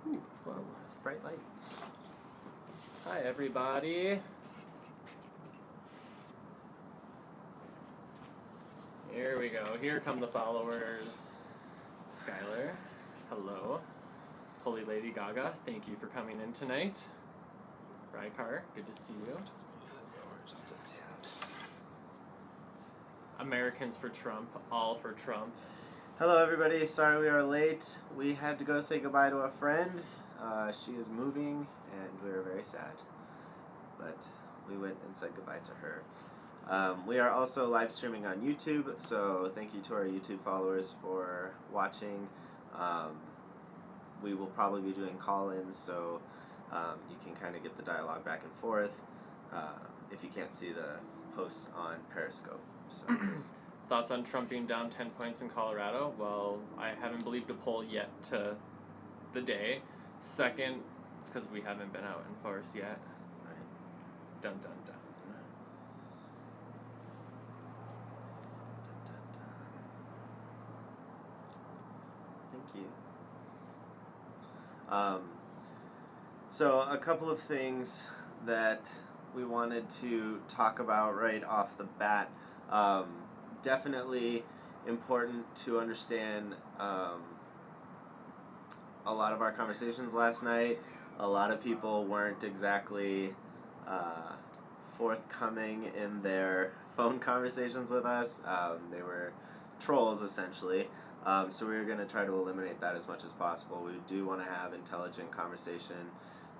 Ooh, whoa, it's a bright light. Hi, everybody. Here we go. Here come the followers. Skylar, hello. Holy Lady Gaga, thank you for coming in tonight. Rykar, good to see you. Just a tad. Americans for Trump, all for Trump. Hello, everybody. Sorry we are late. We had to go say goodbye to a friend. She is moving, and we are very sad. But we went and said goodbye to her. We are also live streaming on YouTube, so thank you to our YouTube followers for watching. We will probably be doing call-ins, so you can kind of get the dialogue back and forth if you can't see the posts on Periscope. So. Thoughts on Trump being down 10 points in Colorado? Well, I haven't believed a poll yet to the day. Second, it's because we haven't been out in force yet. Right. Dun dun dun. Thank you. So a couple of things that we wanted to talk about right off the bat. Definitely important to understand a lot of our conversations last night. A lot of people weren't exactly forthcoming in their phone conversations with us. They were trolls, essentially. So we're going to try to eliminate that as much as possible. We do want to have intelligent conversation.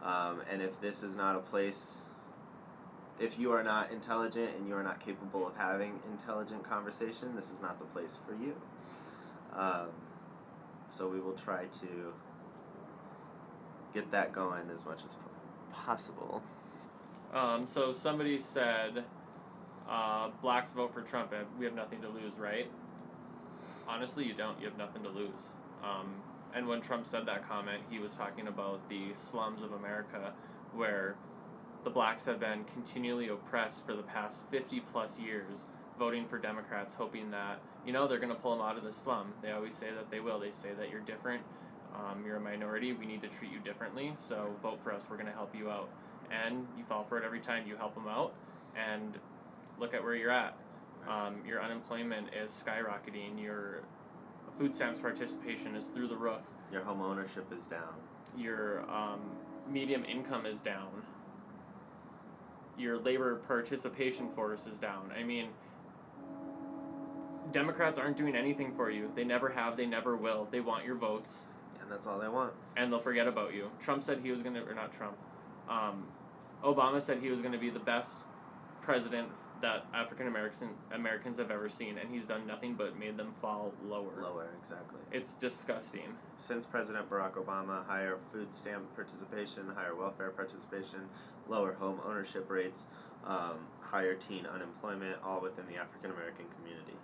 And if this is not a place, if you are not intelligent and you are not capable of having intelligent conversation, this is not the place for you. So we will try to get that going as much as possible. So somebody said, blacks vote for Trump and we have nothing to lose, right? Honestly, you don't. You have nothing to lose. And when Trump said that comment, he was talking about the slums of America where the blacks have been continually oppressed for the past 50 plus years, voting for Democrats, hoping that, they're going to pull them out of the slum. They always say that they will. They say that you're different. You're a minority. We need to treat you differently. So vote for us. We're going to help you out. And you fall for it every time you help them out. And look at where you're at. Your unemployment is skyrocketing. Your food stamps participation is through the roof. Your home ownership is down. Your medium income is down. Your labor participation force is down. I mean, Democrats aren't doing anything for you. They never have. They never will. They want your votes. And that's all they want. And they'll forget about you. Trump said he was going to, or not Trump, Obama said he was going to be the best president that African Americans have ever seen, and he's done nothing but made them fall lower. Lower, exactly. It's disgusting. Since President Barack Obama, higher food stamp participation, higher welfare participation, lower home ownership rates, higher teen unemployment, all within the African American community.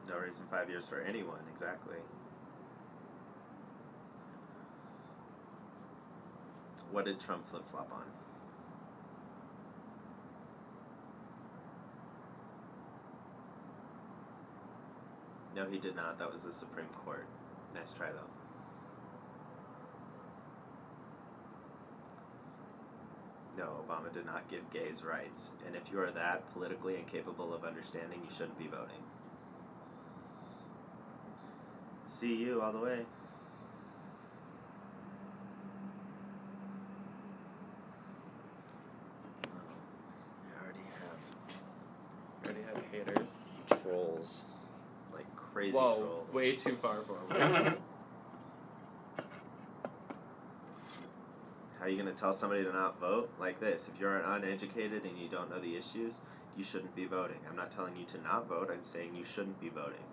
No reason 5 years for anyone, exactly. What did Trump flip-flop on? No, he did not. That was the Supreme Court. Nice try, though. No, Obama did not give gays rights. And if you are that politically incapable of understanding, you shouldn't be voting. See you all the way. We already have haters. Trolls. Like crazy Whoa, trolls. way too far forward. How are you going to tell somebody to not vote? Like this. If you're uneducated and you don't know the issues, you shouldn't be voting. I'm not telling you to not vote. I'm saying you shouldn't be voting.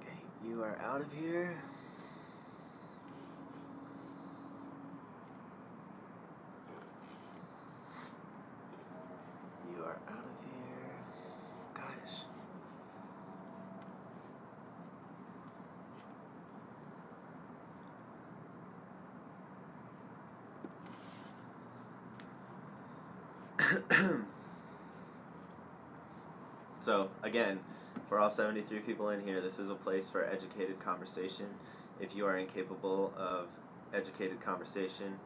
Okay, you are out of here. You are out of here. Gosh. So, again, For all 73 people in here, this is a place for educated conversation. If you are incapable of educated conversation,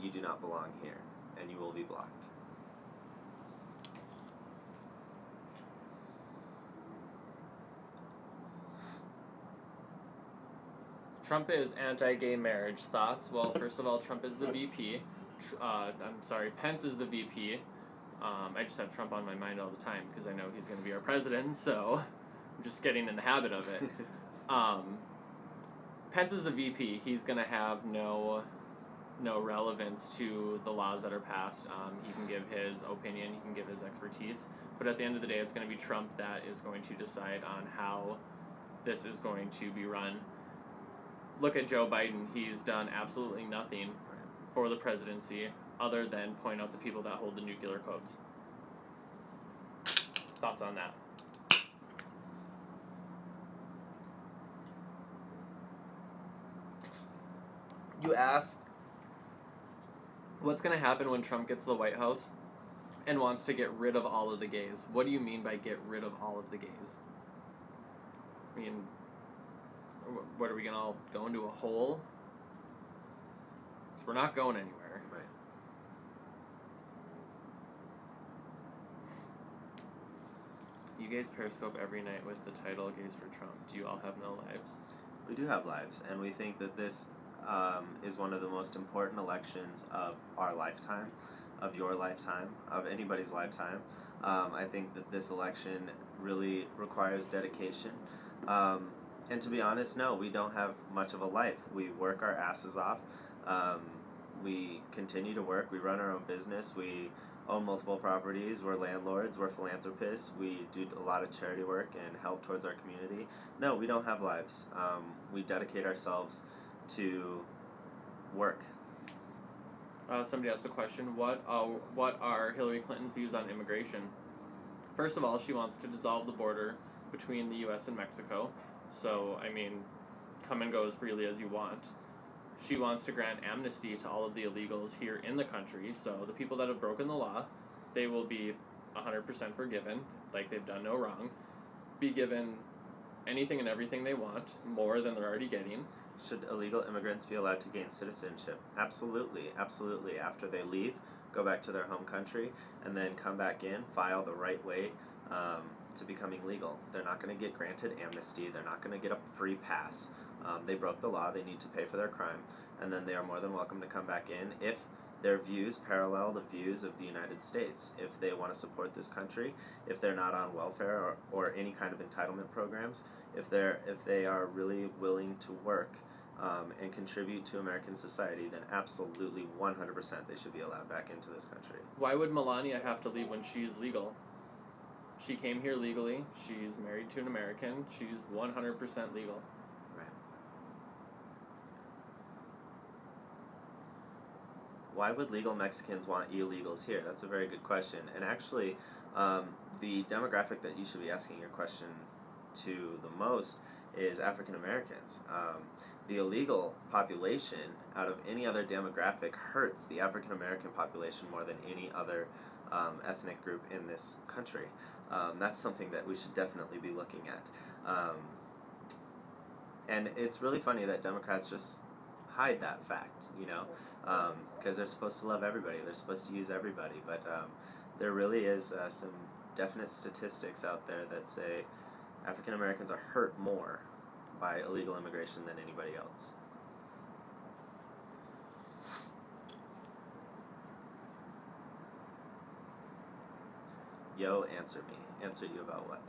you do not belong here, and you will be blocked. Trump is anti-gay marriage. Thoughts? Well, first of all, Trump is the VP. Pence is the VP. I just have Trump on my mind all the time because I know he's going to be our president, so I'm just getting in the habit of it. Pence is the VP. He's going to have no relevance to the laws that are passed. He can give his opinion, he can give his expertise, but at the end of the day, it's going to be Trump that is going to decide on how this is going to be run. Look at Joe Biden. He's done absolutely nothing for the presidency other than point out the people that hold the nuclear codes. Thoughts on that? You ask, what's going to happen when Trump gets to the White House and wants to get rid of all of the gays? What do you mean by get rid of all of the gays? I mean, what are we going to all go into a hole? Because we're not going anywhere. Right. You guys Periscope every night with the title Gays for Trump. Do you all have no lives? We do have lives, and we think that this is one of the most important elections of our lifetime, of your lifetime, of anybody's lifetime. I think that this election really requires dedication. And to be honest, no, we don't have much of a life. We work our asses off. We continue to work. We run our own business. We own multiple properties. We're landlords. We're philanthropists. We do a lot of charity work and help towards our community. No, we don't have lives. We dedicate ourselves to work. Somebody asked a question. What are Hillary Clinton's views on immigration? First of all, she wants to dissolve the border between the U.S. and Mexico. So, I mean, come and go as freely as you want. She wants to grant amnesty to all of the illegals here in the country. So the people that have broken the law, they will be 100% forgiven, like they've done no wrong, be given anything and everything they want, more than they're already getting. Should illegal immigrants be allowed to gain citizenship? Absolutely, absolutely. After they leave, go back to their home country, and then come back in, file the right way to becoming legal. They're not going to get granted amnesty. They're not going to get a free pass. They broke the law. They need to pay for their crime, and then they are more than welcome to come back in if their views parallel the views of the United States. If they want to support this country, if they're not on welfare or any kind of entitlement programs, if they are really willing to work and contribute to American society, then absolutely 100% they should be allowed back into this country. Why would Melania have to leave when she's legal? She came here legally. She's married to an American. She's 100% legal. Right. Why would legal Mexicans want illegals here? That's a very good question. And actually, the demographic that you should be asking your question to the most is African Americans. The illegal population out of any other demographic hurts the African American population more than any other ethnic group in this country. That's something that we should definitely be looking at. And it's really funny that Democrats just hide that fact, you know, because they're supposed to love everybody, they're supposed to use everybody, but there really is some definite statistics out there that say African Americans are hurt more by illegal immigration than anybody else. Yo, answer me. Answer you about what?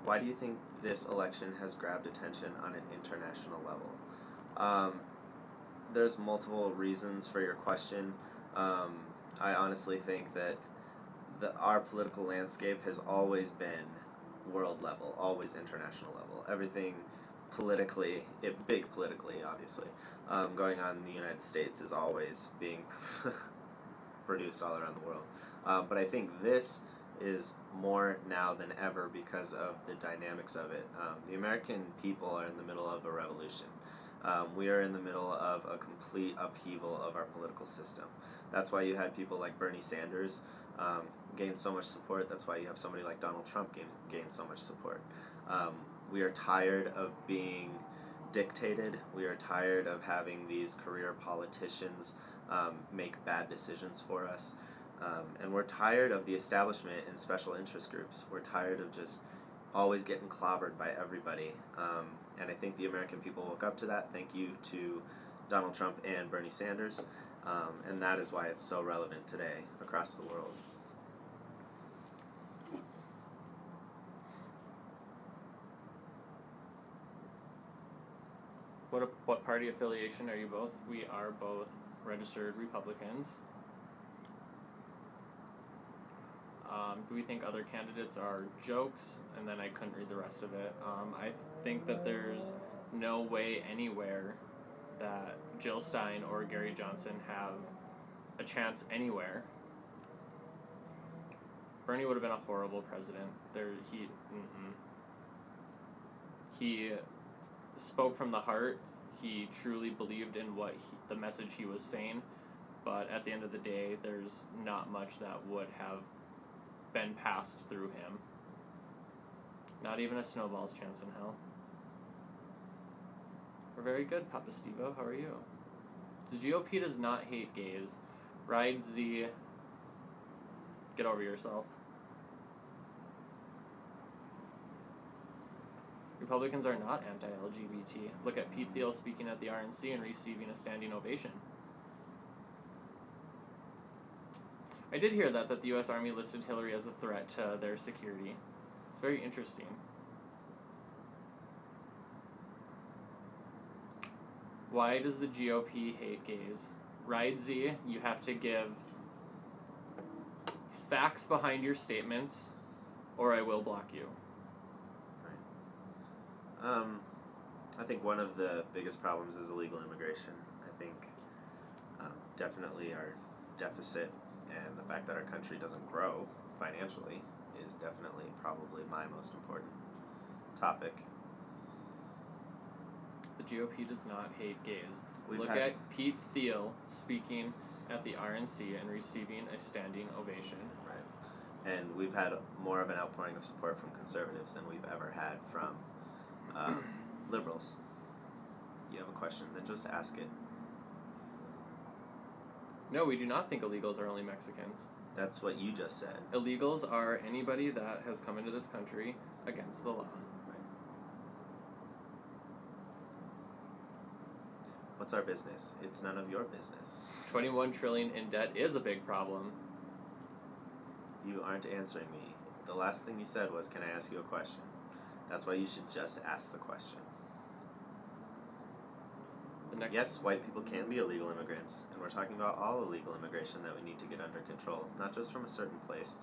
Why do you think this election has grabbed attention on an international level? There's multiple reasons for your question. I honestly think that our political landscape has always been world level, always international level. Everything politically, big politically, obviously, going on in the United States is always being produced all around the world. But I think this is more now than ever because of the dynamics of it. The American people are in the middle of a revolution. We are in the middle of a complete upheaval of our political system. That's why you had people like Bernie Sanders um, gain so much support. That's why you have somebody like Donald Trump gain so much support. We are tired of being dictated. We are tired of having these career politicians make bad decisions for us. And we're tired of the establishment and special interest groups. We're tired of just always getting clobbered by everybody. And I think the American people woke up to that. Thank you to Donald Trump and Bernie Sanders. And that is why it's so relevant today across the world. What party affiliation are you both? We are both registered Republicans. Do we think other candidates are jokes? And then I couldn't read the rest of it. I think that there's no way anywhere that Jill Stein or Gary Johnson have a chance anywhere. Bernie would have been a horrible president. He spoke from the heart. He truly believed in the message he was saying. But at the end of the day, there's not much that would have been passed through him. Not even a snowball's chance in hell. We're very good, Papa Steve-O. How are you? The GOP does not hate gays. Ride Z. Get over yourself. Republicans are not anti-LGBT. Look at Pete Thiel speaking at the RNC and receiving a standing ovation. I did hear that the U.S. Army listed Hillary as a threat to their security. It's very interesting. Why does the GOP hate gays? Ride Z, you have to give facts behind your statements, or I will block you. Right. I think one of the biggest problems is illegal immigration. I think definitely our deficit and the fact that our country doesn't grow financially is definitely probably my most important topic. The GOP does not hate gays. Look at Pete Thiel speaking at the RNC and receiving a standing ovation. Right. And we've had more of an outpouring of support from conservatives than we've ever had from liberals. You have a question, then just ask it. No, we do not think illegals are only Mexicans. That's what you just said. Illegals are anybody that has come into this country against the law. Right. What's our business? It's none of your business. 21 trillion in debt is a big problem. You aren't answering me. The last thing you said was, can I ask you a question? That's why you should just ask the question. Yes, white people can be illegal immigrants, and we're talking about all illegal immigration that we need to get under control, not just from a certain place.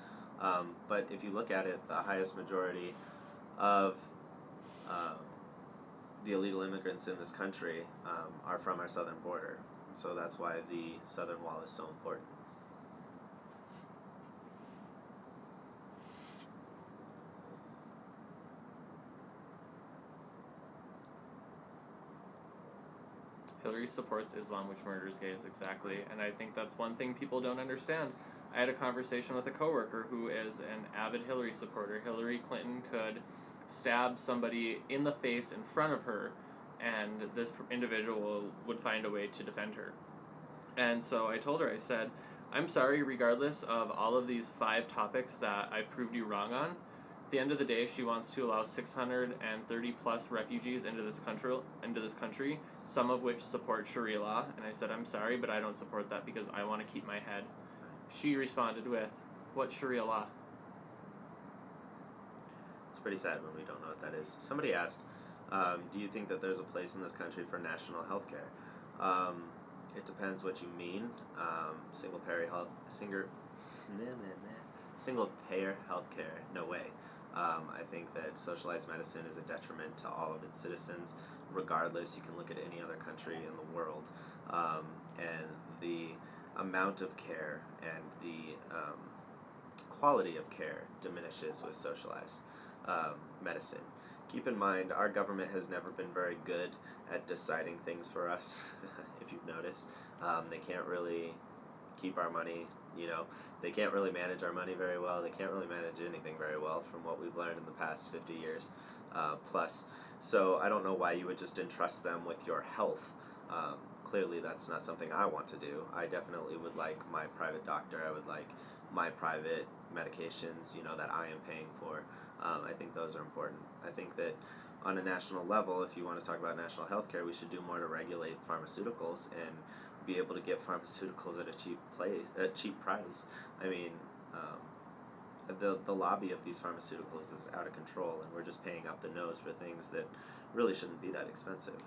But if you look at it, the highest majority of the illegal immigrants in this country are from our southern border. So that's why the southern wall is so important. Hillary supports Islam, which murders gays, exactly. And I think that's one thing people don't understand. I had a conversation with a coworker who is an avid Hillary supporter. Hillary Clinton could stab somebody in the face in front of her, and this individual would find a way to defend her. And so I told her, I said, I'm sorry, regardless of all of these 5 topics that I've proved you wrong on, at the end of the day, she wants to allow 630 plus refugees into this country, some of which support Sharia law. And I said, I'm sorry, but I don't support that because I want to keep my head. She responded with, what's Sharia law? It's pretty sad when we don't know what that is. Somebody asked, do you think that there's a place in this country for national health care? It depends what you mean. Single payer health care, no way. I think that socialized medicine is a detriment to all of its citizens. Regardless, you can look at any other country in the world, and the amount of care and the quality of care diminishes with socialized medicine. Keep in mind, our government has never been very good at deciding things for us, if you've noticed. They can't really keep our money You know, they can't really manage our money very well. They can't really manage anything very well from what we've learned in the past 50 years plus. So I don't know why you would just entrust them with your health. Clearly, that's not something I want to do. I definitely would like my private doctor. I would like my private medications, you know, that I am paying for. I think those are important. I think that on a national level, if you want to talk about national health care, we should do more to regulate pharmaceuticals and be able to get pharmaceuticals at a cheap price. I mean, the lobby of these pharmaceuticals is out of control, and we're just paying up the nose for things that really shouldn't be that expensive.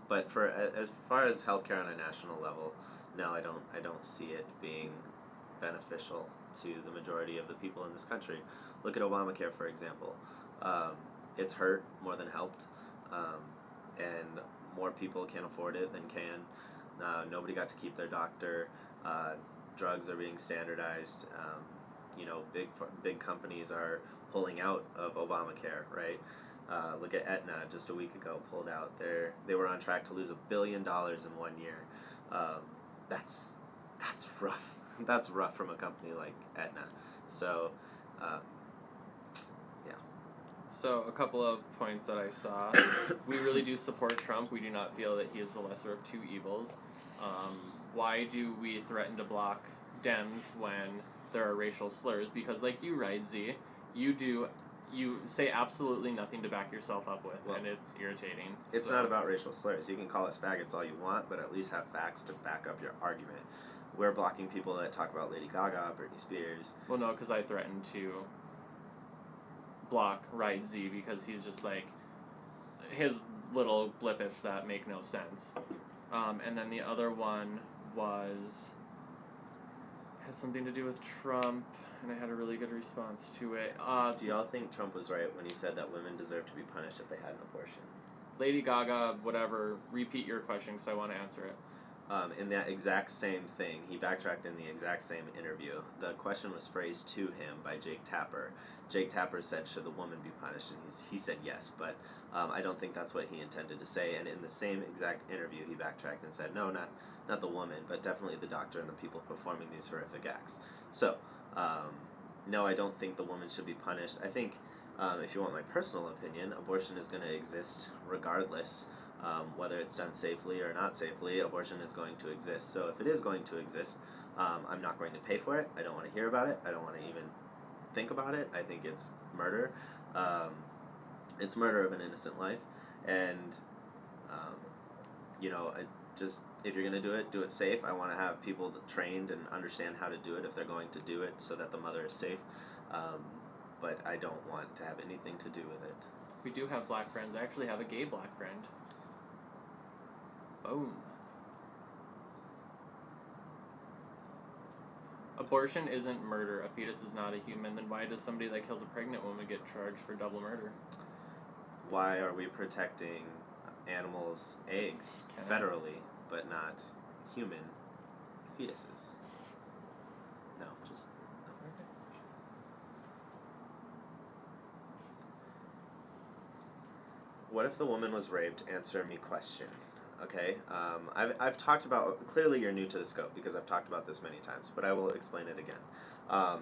But for as far as healthcare on a national level, no, I don't see it being beneficial to the majority of the people in this country. Look at Obamacare, for example. It's hurt more than helped, and more people can afford it than can. Nobody got to keep their doctor. Drugs are being standardized. You know, big companies are pulling out of Obamacare, right? Look at Aetna, just a week ago, pulled out. They were on track to lose $1 billion in 1 year. That's rough. That's rough from a company like Aetna. So, yeah. So a couple of points that I saw. We really do support Trump. We do not feel that he is the lesser of two evils. Why do we threaten to block Dems when there are racial slurs? Because like you, right, Z, you say absolutely nothing to back yourself up with, and it's irritating. It's not about racial slurs. You can call us faggots all you want, but at least have facts to back up your argument. We're blocking people that talk about Lady Gaga, Britney Spears. Well, no, because I threatened to block Ride Z because he's just like his little blippets that make no sense. And then the other one had something to do with Trump, and I had a really good response to it. Do y'all think Trump was right when he said that women deserve to be punished if they had an abortion? Lady Gaga, whatever, repeat your question because I want to answer it. In that exact same thing, he backtracked in the exact same interview. The question was phrased to him by Jake Tapper. Jake Tapper said, should the woman be punished? And he said yes, but I don't think that's what he intended to say. And in the same exact interview, he backtracked and said, no, not the woman, but definitely the doctor and the people performing these horrific acts. So, no, I don't think the woman should be punished. I think, if you want my personal opinion, abortion is going to exist regardless. Whether it's done safely or not safely, abortion is going to exist. So if it is going to exist, I'm not going to pay for it. I don't want to hear about it. I don't want to even think about it. I think it's murder. It's murder of an innocent life. And, you know, if you're going to do it safe. I want to have people trained and understand how to do it if they're going to do it so that the mother is safe. But I don't want to have anything to do with it. We do have black friends. I actually have a gay black friend. Boom. Abortion isn't murder. A fetus is not a human. Then why does somebody that kills a pregnant woman get charged for double murder? Why are we protecting animals' eggs federally, but not human fetuses? No, just no. Okay. What if the woman was raped? Answer me question. Okay, I've talked about, clearly you're new to the scope because I've talked about this many times, but I will explain it again.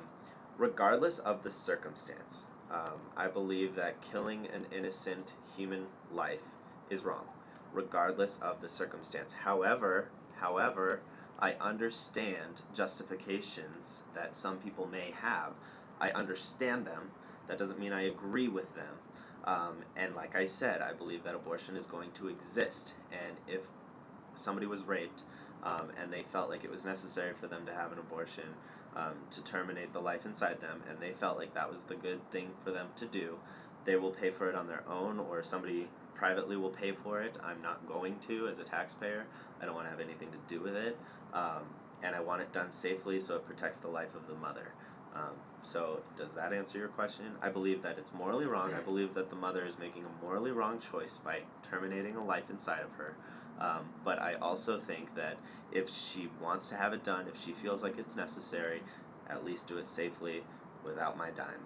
Regardless of the circumstance, I believe that killing an innocent human life is wrong, regardless of the circumstance. However, I understand justifications that some people may have. I understand them. That doesn't mean I agree with them. And like I said, I believe that abortion is going to exist. And if somebody was raped and they felt like it was necessary for them to have an abortion to terminate the life inside them, and they felt like that was the good thing for them to do, they will pay for it on their own, or somebody privately will pay for it. I'm not going to as a taxpayer. I don't want to have anything to do with it. And I want it done safely so it protects the life of the mother. So does that answer your question? I believe that it's morally wrong. I believe that the mother is making a morally wrong choice by terminating a life inside of her. But I also think that if she wants to have it done, if she feels like it's necessary, at least do it safely without my dime.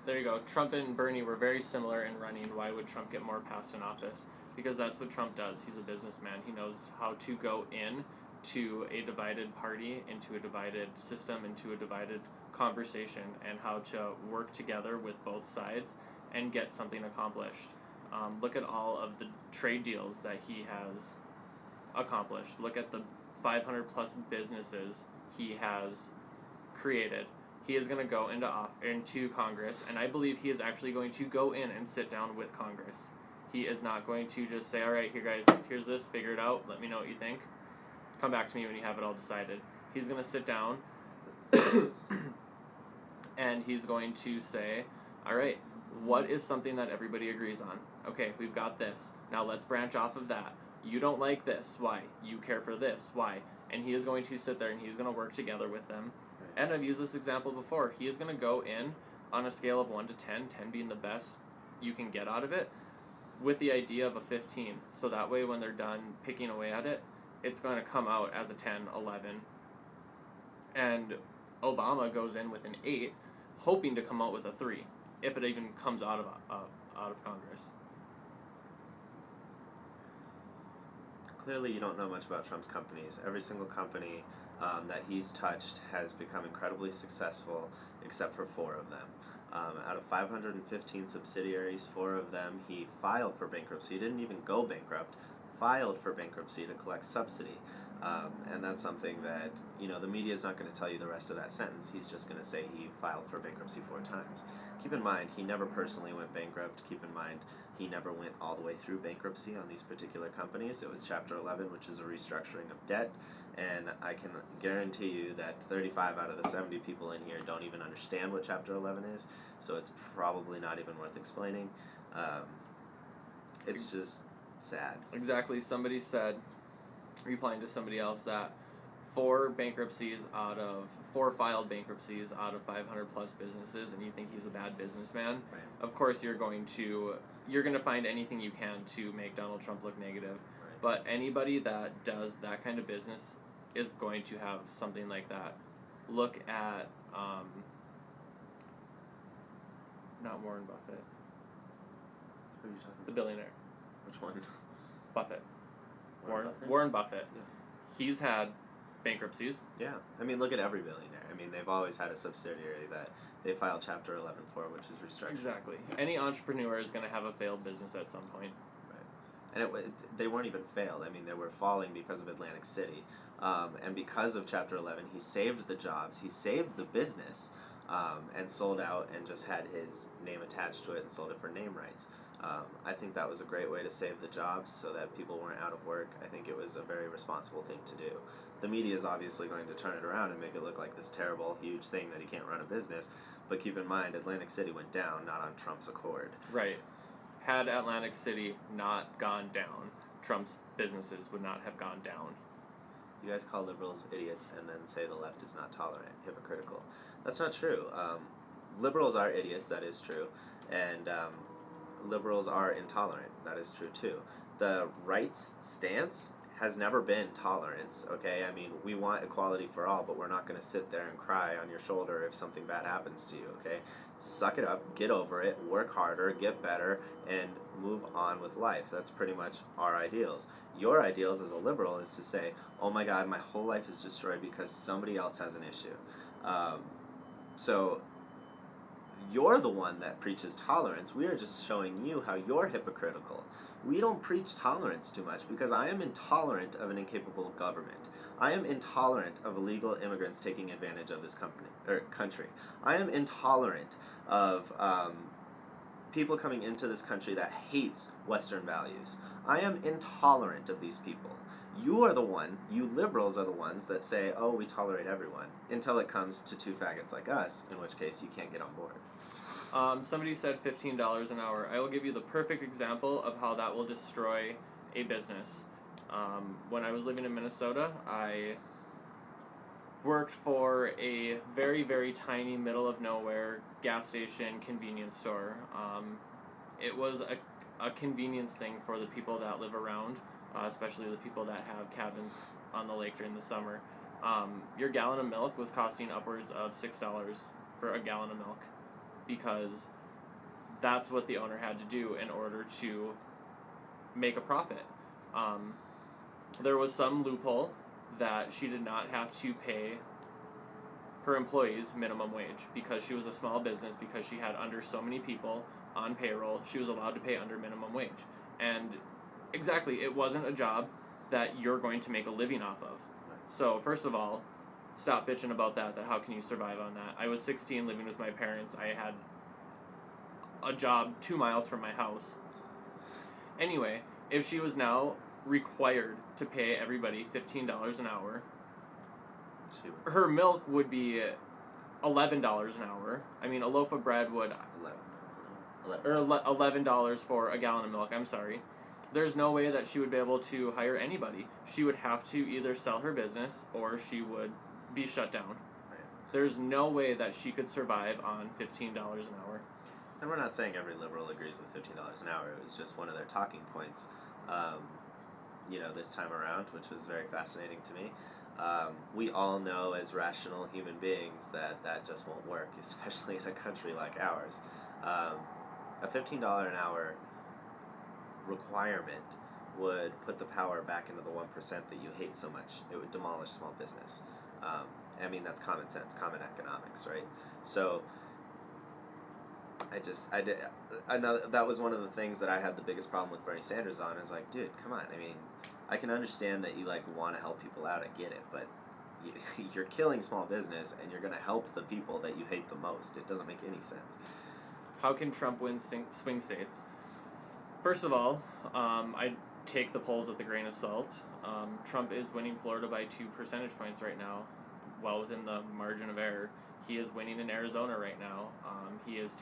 There you go. Trump and Bernie were very similar in running. Why would Trump get more passed in office? because that's what Trump does. He's a businessman. He knows how to go in to a divided party, into a divided system, into a divided conversation, and how to work together with both sides and get something accomplished. Look at all of the trade deals that he has accomplished. Look at the 500 plus businesses he has created. He is going to go into Congress, and I believe he is actually going to go in and sit down with Congress. He is not going to just say, all right, here guys, here's this, figure it out, let me know what you think. Come back to me when you have it all decided. He's going to sit down and he's going to say, all right, what is something that everybody agrees on? Okay, we've got this. Now let's branch off of that. You don't like this. Why? You care for this. Why? And he is going to sit there and he's going to work together with them. And I've used this example before. He is going to go in on a scale of 1 to 10, 10 being the best you can get out of it, with the idea of a 15. So that way when they're done picking away at it, it's going to come out as a 10, 11. And Obama goes in with an 8, hoping to come out with a 3, if it even comes out of Congress. Clearly you don't know much about Trump's companies. Every single company that he's touched has become incredibly successful, except for 4 of them. Out of 515 subsidiaries, 4 of them he filed for bankruptcy. He didn't even go bankrupt, filed for bankruptcy to collect subsidy. And that's something that, the media is not going to tell you the rest of that sentence. He's just going to say he filed for bankruptcy 4 times. Keep in mind, he never personally went bankrupt. Keep in mind, he never went all the way through bankruptcy on these particular companies. It was Chapter 11, which is a restructuring of debt. And I can guarantee you that 35 out of the 70 people in here don't even understand what Chapter 11 is, so it's probably not even worth explaining. It's just sad. Exactly. Somebody said, replying to somebody else, that 4 filed bankruptcies out of 500 plus businesses, and you think he's a bad businessman. Right. Of course you're going to find anything you can to make Donald Trump look negative. Right. But anybody that does that kind of business is going to have something like that. Look at not Warren Buffett. Who are you talking about? The billionaire. Which one? Buffett. Buffett? Warren Buffett. Yeah. He's had bankruptcies. Yeah. I mean, look at every billionaire. I mean, they've always had a subsidiary that they filed Chapter 11 for, which is restructuring. Exactly. Any entrepreneur is going to have a failed business at some point. Right. And they weren't even failed. I mean, they were falling because of Atlantic City. And because of Chapter 11, he saved the jobs, he saved the business, and sold out and just had his name attached to it and sold it for name rights. I think that was a great way to save the jobs so that people weren't out of work. I think it was a very responsible thing to do. The media is obviously going to turn it around and make it look like this terrible, huge thing that he can't run a business. But keep in mind, Atlantic City went down, not on Trump's accord. Right. Had Atlantic City not gone down, Trump's businesses would not have gone down. You guys call liberals idiots and then say the left is not tolerant, hypocritical. That's not true. Liberals are idiots, that is true. And liberals are intolerant, that is true too. The right's stance has never been tolerance, okay? I mean, we want equality for all, but we're not going to sit there and cry on your shoulder if something bad happens to you, okay? Suck it up, get over it, work harder, get better, and move on with life. That's pretty much our ideals. Your ideals as a liberal is to say, oh my God, my whole life is destroyed because somebody else has an issue. So you're the one that preaches tolerance. We are just showing you how you're hypocritical. We don't preach tolerance too much because I am intolerant of an incapable government. I am intolerant of illegal immigrants taking advantage of this country. I am intolerant of people coming into this country that hates Western values. I am intolerant of these people. You are the one, you liberals are the ones that say, oh, we tolerate everyone, until it comes to 2 faggots like us, in which case you can't get on board. Somebody said $15 an hour. I will give you the perfect example of how that will destroy a business. When I was living in Minnesota, I worked for a very, very tiny, middle-of-nowhere gas station convenience store. It was a convenience thing for the people that live around, especially the people that have cabins on the lake during the summer. Your gallon of milk was costing upwards of $6 for a gallon of milk, because that's what the owner had to do in order to make a profit. There was some loophole that she did not have to pay her employees minimum wage because she was a small business, because she had under so many people on payroll. She was allowed to pay under minimum wage. And exactly, it wasn't a job that you're going to make a living off of. So first of all, stop bitching about that how can you survive on that? I was 16 living with my parents. I had a job 2 miles from my house. Anyway, if she was now required to pay everybody $15 an hour, her milk would be $11 an hour. I mean, a loaf of bread would $11 for a gallon of milk. I'm sorry. There's no way that she would be able to hire anybody. She would have to either sell her business or she would be shut down. Right. There's no way that she could survive on $15 an hour. And we're not saying every liberal agrees with $15 an hour. It was just one of their talking points, this time around, which was very fascinating to me. We all know as rational human beings that just won't work, especially in a country like ours. A $15 an hour requirement would put the power back into the 1% that you hate so much. It would demolish small business. That's common sense, common economics, right? So that was one of the things that I had the biggest problem with Bernie Sanders on. Is like, dude, come on. I can understand that you want to help people out. I get it, but you're killing small business and you're going to help the people that you hate the most. It doesn't make any sense. How can Trump win swing states? First of all, I take the polls with a grain of salt. Trump is winning Florida by 2 percentage points right now, well within the margin of error. He is winning in Arizona right now. He is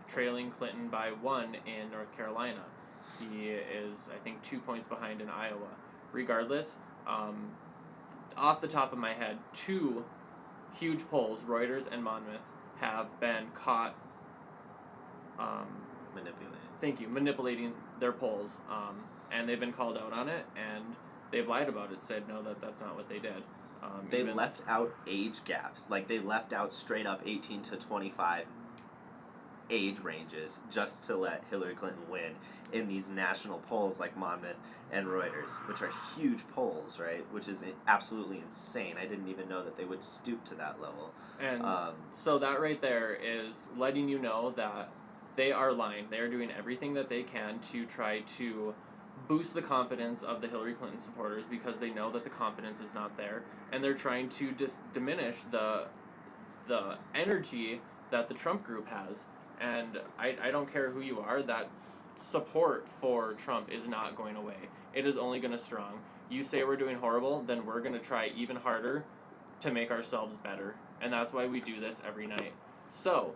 trailing Clinton by 1 in North Carolina. He is, I think, 2 points behind in Iowa. Regardless, off the top of my head, 2 huge polls, Reuters and Monmouth, have been caught manipulating their polls, and they've been called out on it, and they've lied about it, said no, that's not what they did. They left out age gaps. Like, they left out straight up 18 to 25 age ranges just to let Hillary Clinton win in these national polls like Monmouth and Reuters, which are huge polls, right? Which is absolutely insane. I didn't even know that they would stoop to that level. And so that right there is letting you know that they are lying. They are doing everything that they can to try to boost the confidence of the Hillary Clinton supporters because they know that the confidence is not there, and they're trying to diminish the energy that the Trump group has. And I don't care who you are, that support for Trump is not going away. It is only going to strong. You say we're doing horrible, then we're going to try even harder to make ourselves better. And that's why we do this every night. So,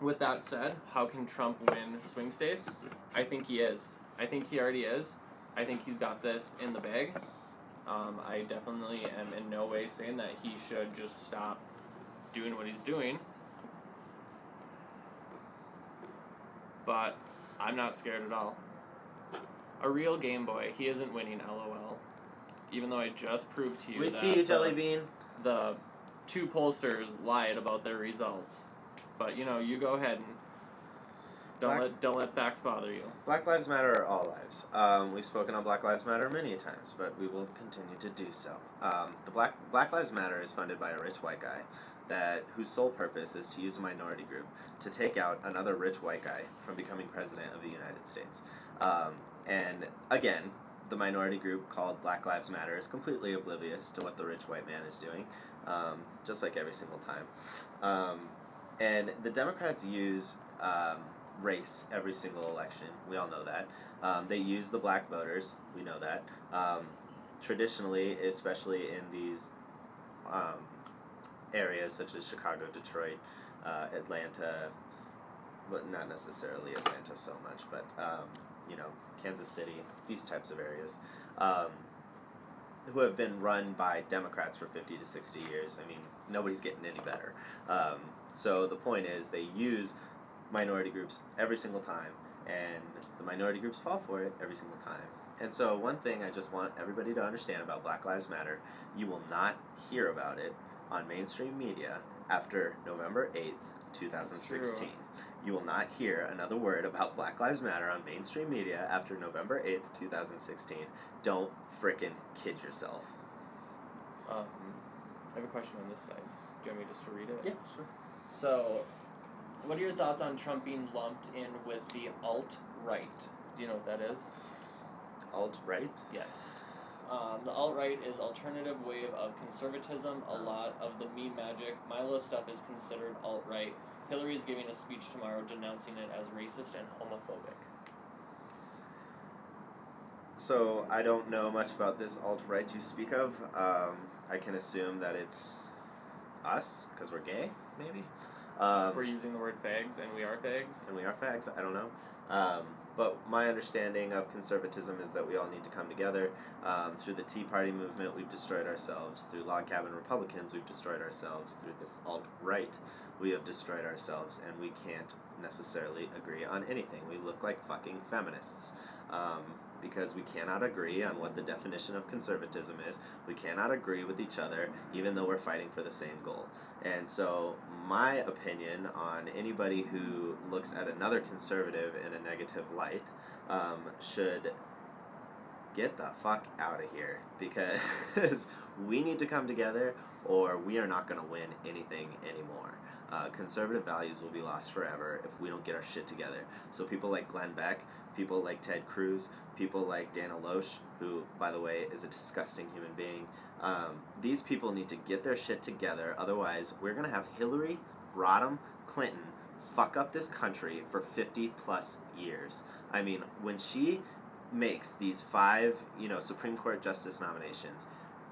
with that said, how can Trump win swing states? I think he is. I think he already is. I think he's got this in the bag. I definitely am in no way saying that he should just stop doing what he's doing. But I'm not scared at all. A real Game Boy, he isn't winning, LOL. Even though I just proved to you we that see you, Jelly Bean. The 2 pollsters lied about their results. But, you go ahead and don't let facts bother you. Black Lives Matter are all lives. We've spoken on Black Lives Matter many times, but we will continue to do so. The Black Lives Matter is funded by a rich white guy whose sole purpose is to use a minority group to take out another rich white guy from becoming president of the United States. And again, the minority group called Black Lives Matter is completely oblivious to what the rich white man is doing, just like every single time. And the Democrats use race every single election. We all know that. They use the black voters. We know that. Traditionally, especially in these areas such as Chicago, Detroit, Atlanta, but not necessarily Atlanta so much, but Kansas City, these types of areas, who have been run by Democrats for 50 to 60 years. Nobody's getting any better. So the point is, they use minority groups every single time, and the minority groups fall for it every single time. And so one thing I just want everybody to understand about Black Lives Matter, you will not hear about it on mainstream media after November 8th 2016. You will not hear another word about Black Lives Matter on mainstream media after November 8th, 2016. Don't frickin' kid yourself. I have a question on this side. Do you want me just to read it? Yeah, sure. So, what are your thoughts on Trump being lumped in with the alt-right? Do you know what that is? Alt-right? Yes. The alt-right is alternative wave of conservatism. A lot of the meme magic, Milo stuff is considered alt-right. Hillary is giving a speech tomorrow denouncing it as racist and homophobic. So, I don't know much about this alt-right you speak of. I can assume that it's us, because we're gay, maybe? We're using the word fags, and we are fags. And we are fags, I don't know. But my understanding of conservatism is that we all need to come together. Through the Tea Party movement, we've destroyed ourselves. Through log cabin Republicans, we've destroyed ourselves. Through this alt-right, we have destroyed ourselves, and we can't necessarily agree on anything. We look like fucking feminists. Because we cannot agree on what the definition of conservatism is. We cannot agree with each other, even though we're fighting for the same goal. And so, my opinion on anybody who looks at another conservative in a negative light should get the fuck out of here, because we need to come together, or we are not going to win anything anymore. Conservative values will be lost forever if we don't get our shit together. So people like Glenn Beck, people like Ted Cruz, people like Dana Loesch, who, by the way, is a disgusting human being, these people need to get their shit together. Otherwise, we're going to have Hillary Rodham Clinton fuck up this country for 50 plus years. I mean, when she makes these 5, Supreme Court justice nominations,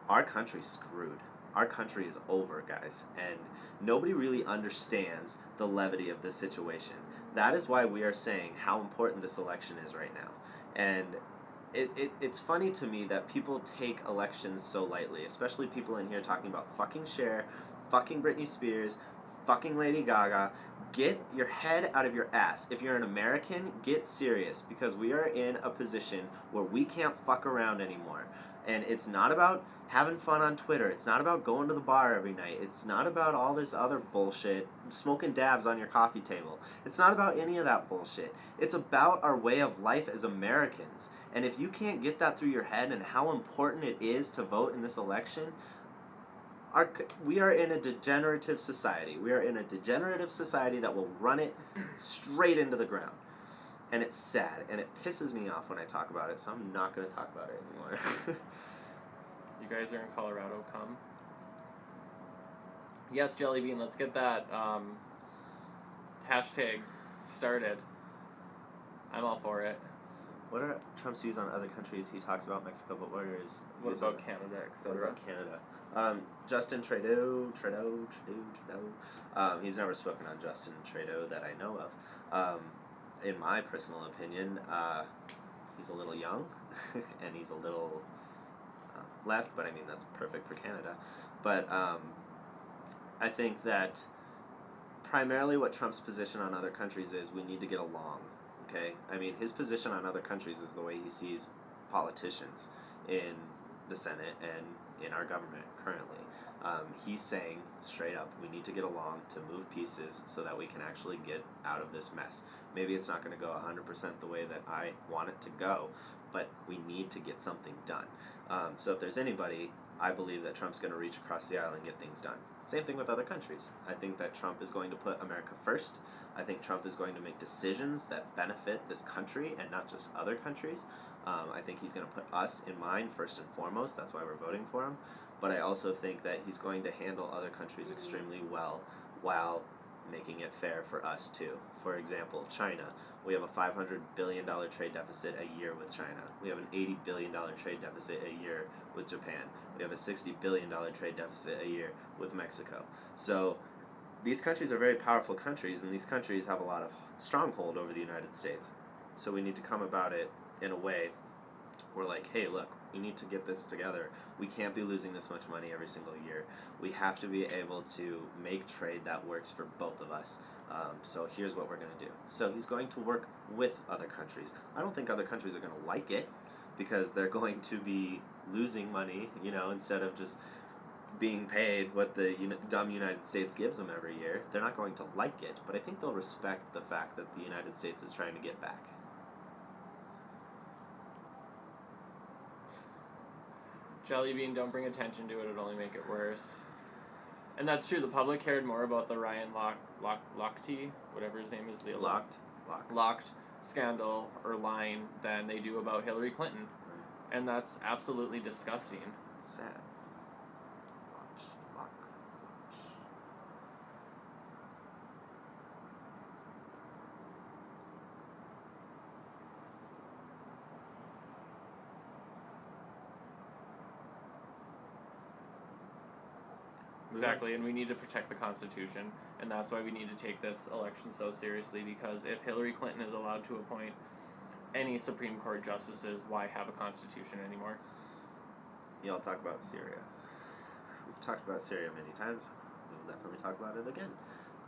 our country's screwed. Our country is over, guys, and nobody really understands the levity of this situation. That is why we are saying how important this election is right now. And it's funny to me that people take elections so lightly, especially people in here talking about fucking Cher, fucking Britney Spears, fucking Lady Gaga. Get your head out of your ass. If you're an American, get serious, because we are in a position where we can't fuck around anymore. And it's not about having fun on Twitter. It's not about going to the bar every night. It's not about all this other bullshit, smoking dabs on your coffee table. It's not about any of that bullshit. It's about our way of life as Americans. And if you can't get that through your head and how important it is to vote in this election, we are in a degenerative society. We are in a degenerative society that will run it straight into the ground. And it's sad, and it pisses me off when I talk about it, so I'm not going to talk about it anymore. You guys are in Colorado, come. Yes, Jellybean, let's get that hashtag started. I'm all for it. What are Trump's views on other countries? He talks about Mexico, but what are his views about Canada, etc.? What about Canada? Justin Trudeau. He's never spoken on Justin Trudeau that I know of. In my personal opinion, he's a little young, and he's a little left, but I mean, that's perfect for Canada. But I think that primarily what Trump's position on other countries is, we need to get along, okay? I mean, his position on other countries is the way he sees politicians in the Senate and in our government currently. He's saying straight up, we need to get along to move pieces so that we can actually get out of this mess. Maybe it's not going to go 100% the way that I want it to go, but we need to get something done. So if there's anybody, I believe that Trump's going to reach across the aisle and get things done. Same thing with other countries. I think that Trump is going to put America first. I think Trump is going to make decisions that benefit this country and not just other countries. I think he's going to put us in mind first and foremost. That's why we're voting for him. But I also think that he's going to handle other countries extremely well while making it fair for us too. For example, China. We have a $500 billion trade deficit a year with China. We have an $80 billion trade deficit a year with Japan. We have a $60 billion trade deficit a year with Mexico. So these countries are very powerful countries, and these countries have a lot of stronghold over the United States. So we need to come about it in a way where, like, hey, look, we need to get this together. We can't be losing this much money every single year. We have to be able to make trade that works for both of us. So here's what we're going to do. So he's going to work with other countries. I don't think other countries are going to like it, because they're going to be losing money, instead of just being paid what the dumb United States gives them every year. They're not going to like it, but I think they'll respect the fact that the United States is trying to get back. Jellybean, don't bring attention to it, it'll only make it worse. And that's true, the public cared more about the Ryan Lochte, whatever his name is, the Locked scandal or line than they do about Hillary Clinton. Right. And that's absolutely disgusting. It's sad. Lock. Exactly, and we need to protect the Constitution, and that's why we need to take this election so seriously, because if Hillary Clinton is allowed to appoint any Supreme Court justices, why have a Constitution anymore? Yeah, I'll talk about Syria. We've talked about Syria many times. We'll definitely talk about it again.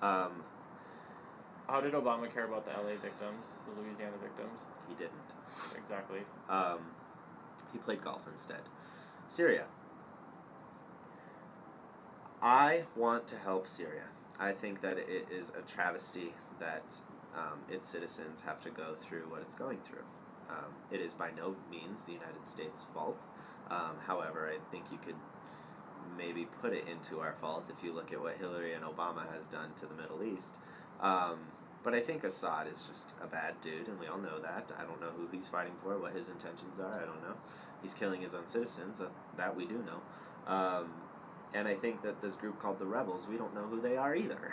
How did Obama care about the LA victims, the Louisiana victims? He didn't. Exactly. He played golf instead. Syria. I want to help Syria. I think that it is a travesty that its citizens have to go through what it's going through. It is by no means the United States' fault. However, I think you could maybe put it into our fault if you look at what Hillary and Obama has done to the Middle East. But I think Assad is just a bad dude, and we all know that. I don't know who he's fighting for, what his intentions are, I don't know. He's killing his own citizens, that we do know. And I think that this group called the Rebels, we don't know who they are either.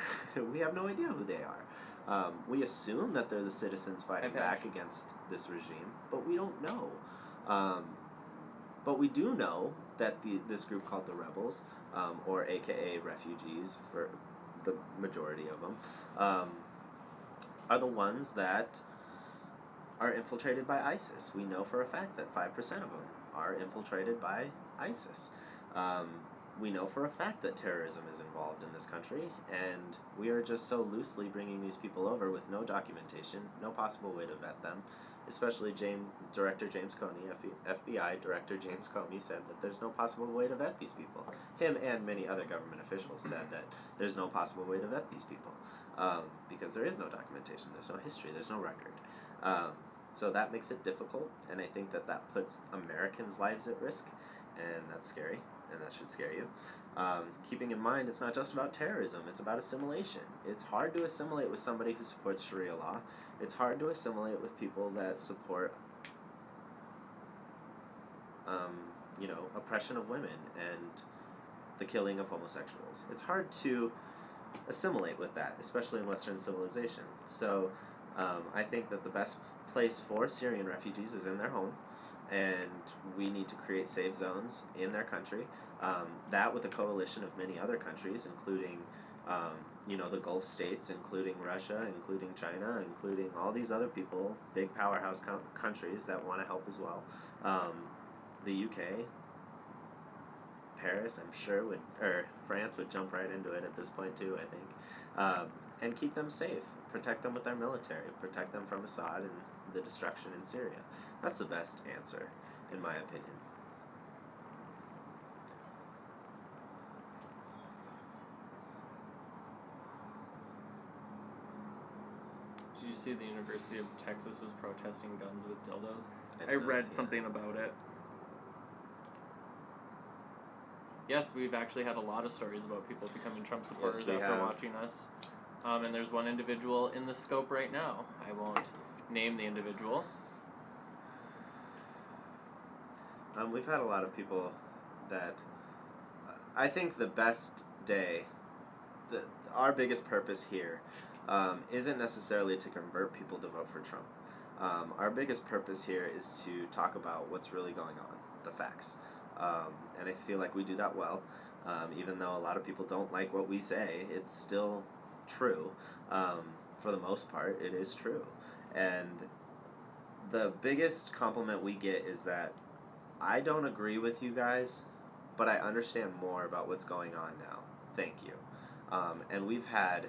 We have no idea who they are. We assume that they're the citizens fighting back against this regime, but we don't know. But we do know that this group called the Rebels, or AKA refugees for the majority of them, are the ones that are infiltrated by ISIS. We know for a fact that 5% of them are infiltrated by ISIS. We know for a fact that terrorism is involved in this country, and we are just so loosely bringing these people over with no documentation, no possible way to vet them. Especially Director James Comey, FBI Director James Comey, said that there's no possible way to vet these people. Him and many other government officials said that there's no possible way to vet these people because there is no documentation, there's no history, there's no record. So that makes it difficult, and I think that puts Americans' lives at risk, and that's scary. And that should scare you. Keeping in mind, it's not just about terrorism, it's about assimilation. It's hard to assimilate with somebody who supports Sharia law. It's hard to assimilate with people that support, oppression of women and the killing of homosexuals. It's hard to assimilate with that, especially in Western civilization. So I think that the best place for Syrian refugees is in their home. And we need to create safe zones in their country. That with a coalition of many other countries, including, the Gulf states, including Russia, including China, including all these other people, big powerhouse countries that want to help as well. The UK, Paris, I'm sure France would jump right into it at this point too, I think. And keep them safe, protect them with their military, protect them from Assad and the destruction in Syria. That's the best answer, in my opinion. Did you see the University of Texas was protesting guns with dildos? I read something about it. Yes, we've actually had a lot of stories about people becoming Trump supporters after watching us. And there's one individual in the scope right now. I won't name the individual. We've had a lot of people that I think the best day, our biggest purpose here isn't necessarily to convert people to vote for Trump. Our biggest purpose here is to talk about what's really going on, the facts. And I feel like we do that well. Even though a lot of people don't like what we say, it's still true. For the most part, it is true. And the biggest compliment we get is that I don't agree with you guys, but I understand more about what's going on now. Thank you. And we've had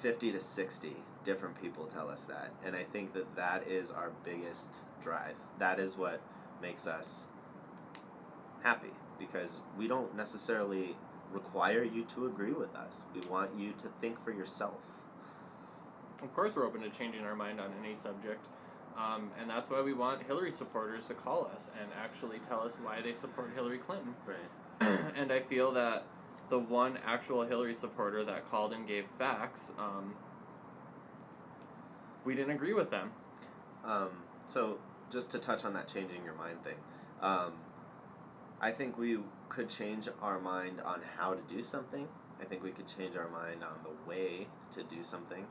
50 to 60 different people tell us that. And I think that is our biggest drive. That is what makes us happy. because we don't necessarily require you to agree with us. We want you to think for yourself. Of course, we're open to changing our mind on any subject. And that's why we want Hillary supporters to call us and actually tell us why they support Hillary Clinton. Right. And I feel that the one actual Hillary supporter that called and gave facts, we didn't agree with them. So just to touch on that changing your mind thing, I think we could change our mind on how to do something. I think we could change our mind on the way to do something.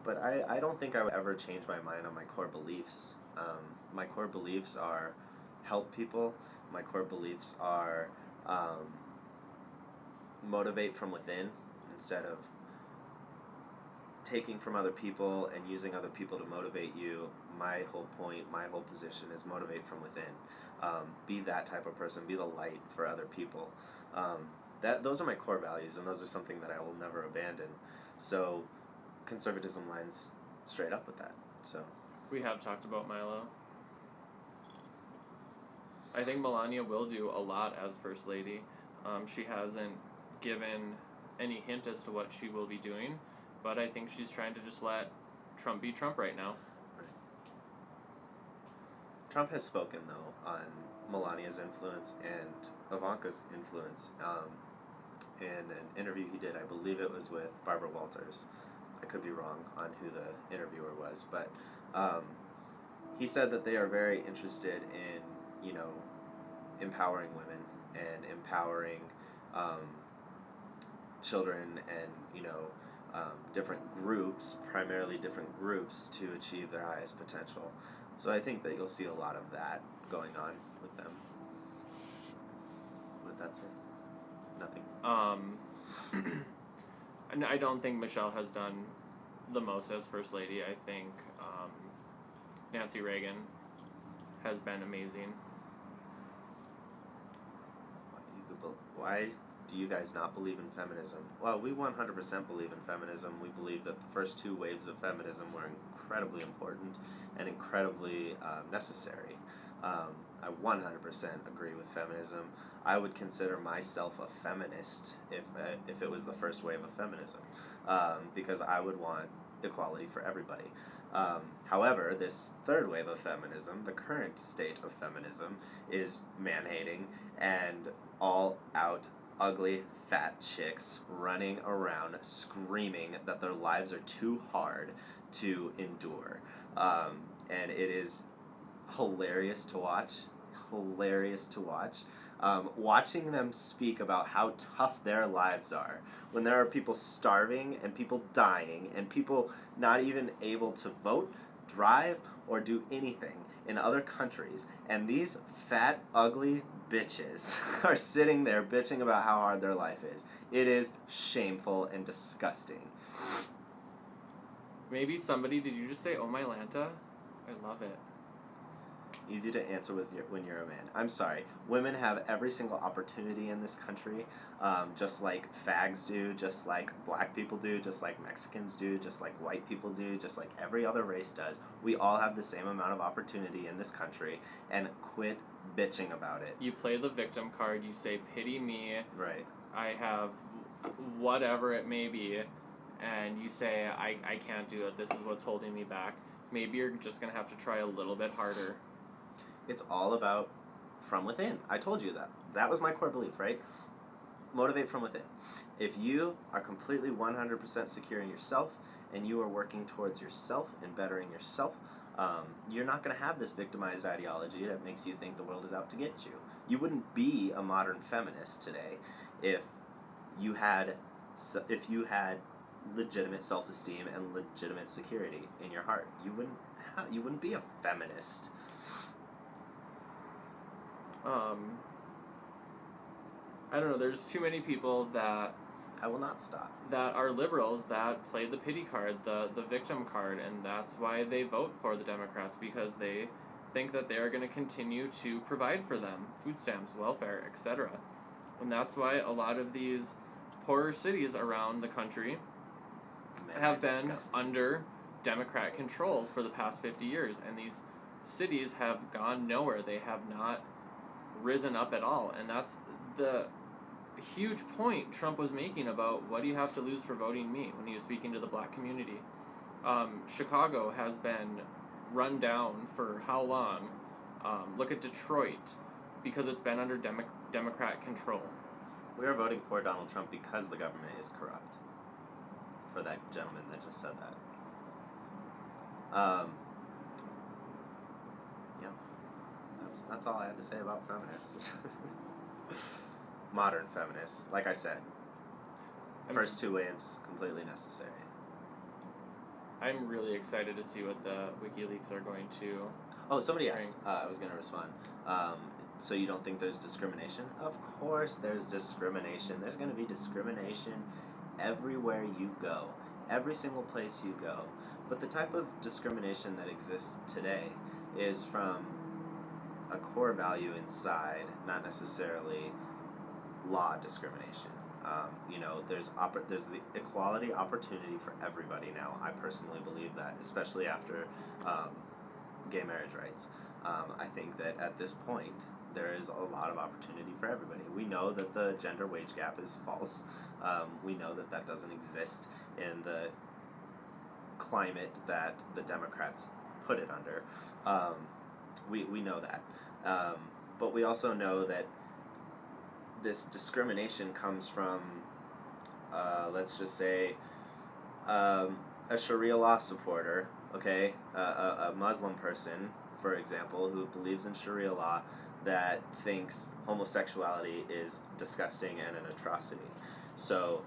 But I don't think I would ever change my mind on my core beliefs. My core beliefs are help people. My core beliefs are motivate from within instead of taking from other people and using other people to motivate you. My whole point, my whole position is motivate from within. Be that type of person. Be the light for other people. Those are my core values, and those are something that I will never abandon. So conservatism lines straight up with that. So we have talked about Milo. I think Melania will do a lot as First Lady. She hasn't given any hint as to what she will be doing, but I think she's trying to just let Trump be Trump right now. Right. Trump has spoken, though, on Melania's influence and Ivanka's influence. In an interview he did, I believe it was with Barbara Walters. I could be wrong on who the interviewer was, but he said that they are very interested in, empowering women and empowering children and, different groups, primarily different groups, to achieve their highest potential. So I think that you'll see a lot of that going on with them. What did that say? Nothing. And I don't think Michelle has done the most as First Lady. I think Nancy Reagan has been amazing. Why do you guys not believe in feminism? Well, we 100% believe in feminism. We believe that the first two waves of feminism were incredibly important and incredibly necessary. I 100% agree with feminism. I would consider myself a feminist if it was the first wave of feminism, because I would want equality for everybody. However, this third wave of feminism, the current state of feminism, is man-hating and all-out ugly fat chicks running around screaming that their lives are too hard to endure. And it is hilarious to watch. Watching them speak about how tough their lives are when there are people starving and people dying and people not even able to vote, drive, or do anything in other countries, and these fat, ugly bitches are sitting there bitching about how hard their life is. It is shameful and disgusting. Maybe somebody, did you just say, oh my Lanta? I love it. Easy to answer when you're a man. I'm sorry. Women have every single opportunity in this country, just like fags do, just like black people do, just like Mexicans do, just like white people do, just like every other race does. We all have the same amount of opportunity in this country, and quit bitching about it. You play the victim card, you say, pity me. Right. I have whatever it may be, and you say, I can't do it, this is what's holding me back. Maybe you're just going to have to try a little bit harder. It's all about from within. I told you that. That was my core belief, right? Motivate from within. If you are completely 100% secure in yourself and you are working towards yourself and bettering yourself, you're not going to have this victimized ideology that makes you think the world is out to get you. You wouldn't be a modern feminist today if you had legitimate self-esteem and legitimate security in your heart. You wouldn't be a feminist. I don't know, there's too many people that I will not stop. That are liberals that play the pity card, the victim card, and that's why they vote for the Democrats, because they think that they are going to continue to provide for them, food stamps, welfare, etc. And that's why a lot of these poorer cities around the country have been under Democrat control for the past 50 years, and these cities have gone nowhere. They have not risen up at all, and that's the huge point Trump was making about what do you have to lose for voting me when he was speaking to the black community. Chicago has been run down for how long? Look at Detroit, because it's been under Democrat control. We are voting for Donald Trump because the government is corrupt. For that gentleman that just said that. Yeah. That's all I had to say about feminists. Modern feminists, like I said. First two waves, completely necessary. I'm really excited to see what the WikiLeaks are going to... Oh, somebody asked. I was going to respond. So you don't think there's discrimination? Of course there's discrimination. There's going to be discrimination everywhere you go. Every single place you go. But the type of discrimination that exists today is from a core value inside, not necessarily law discrimination. There's the equality opportunity for everybody now. I personally believe that, especially after gay marriage rights. I think that at this point, there is a lot of opportunity for everybody. We know that the gender wage gap is false. We know that that doesn't exist in the climate that the Democrats put it under. We know that. But we also know that this discrimination comes from, let's just say, a Sharia law supporter, okay, a Muslim person, for example, who believes in Sharia law, that thinks homosexuality is disgusting and an atrocity. So,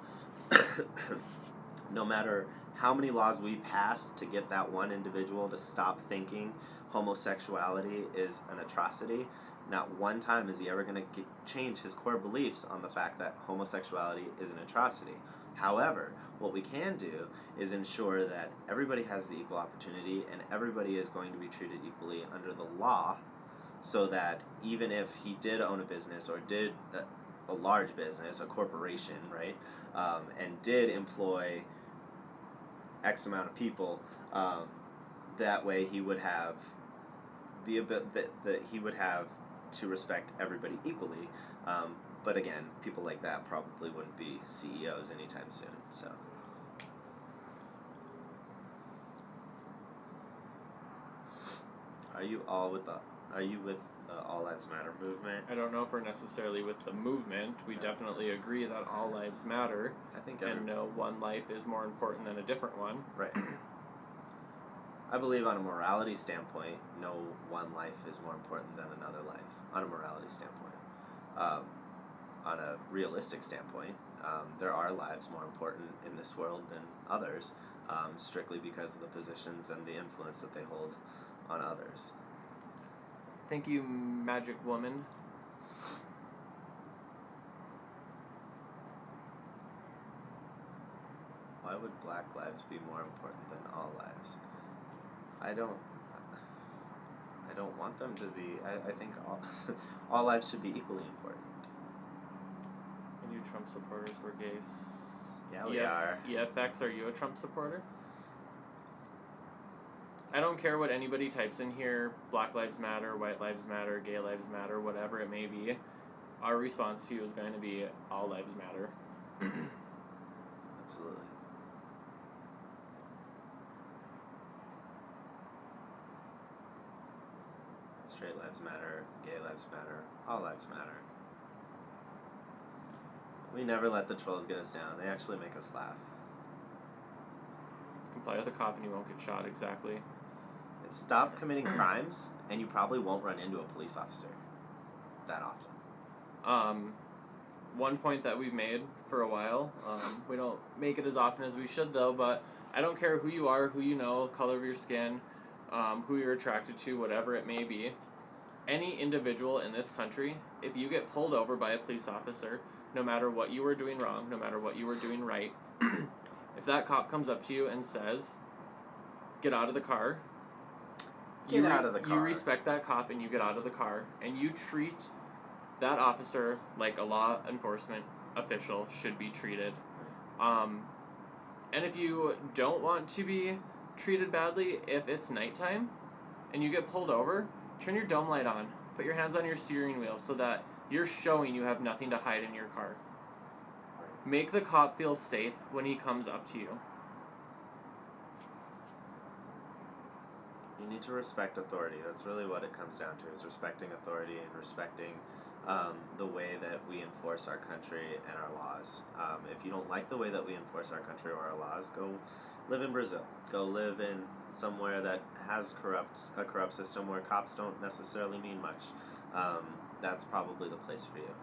no matter how many laws we pass to get that one individual to stop thinking homosexuality is an atrocity, not one time is he ever going to change his core beliefs on the fact that homosexuality is an atrocity. However, what we can do is ensure that everybody has the equal opportunity and everybody is going to be treated equally under the law, so that even if he did own a business or did a large business, a corporation, right, and did employ X amount of people, that way he would have he would have to respect everybody equally. But again, people like that probably wouldn't be CEOs anytime soon. So. Are you with the All Lives Matter movement? I don't know if we're necessarily with the movement. We definitely agree that all lives matter. I think and no one life is more important than a different one. Right. I believe on a morality standpoint, no one life is more important than another life. On a morality standpoint. On a realistic standpoint, there are lives more important in this world than others, strictly because of the positions and the influence that they hold on others. Thank you, Magic Woman. Why would black lives be more important than all lives? I don't want them to be. I think all lives should be equally important. And you Trump supporters were gays. Yeah, we are. EFX, are you a Trump supporter? I don't care what anybody types in here, Black Lives Matter, White Lives Matter, Gay Lives Matter, whatever it may be. Our response to you is going to be all lives matter. Absolutely. Straight lives matter, gay lives matter, all lives matter. We never let the trolls get us down. They actually make us laugh. Comply with a cop and you won't get shot, exactly. Stop committing crimes, and you probably won't run into a police officer that often. One point that we've made for a while, we don't make it as often as we should though, but I don't care who you are, who you know, color of your skin, who you're attracted to, whatever it may be. Any individual in this country, if you get pulled over by a police officer, no matter what you were doing wrong, no matter what you were doing right, if that cop comes up to you and says, get out of the car, Get out of the car. You respect that cop and you get out of the car and you treat that officer like a law enforcement official should be treated. And if you don't want to be treated badly, if it's nighttime and you get pulled over, turn your dome light on. Put your hands on your steering wheel so that you're showing you have nothing to hide in your car. Make the cop feel safe when he comes up to you. You need to respect authority. That's really what it comes down to, is respecting authority and respecting the way that we enforce our country and our laws. If you don't like the way that we enforce our country or our laws, go live in Brazil. Go live in somewhere that has a corrupt system where cops don't necessarily mean much. That's probably the place for you.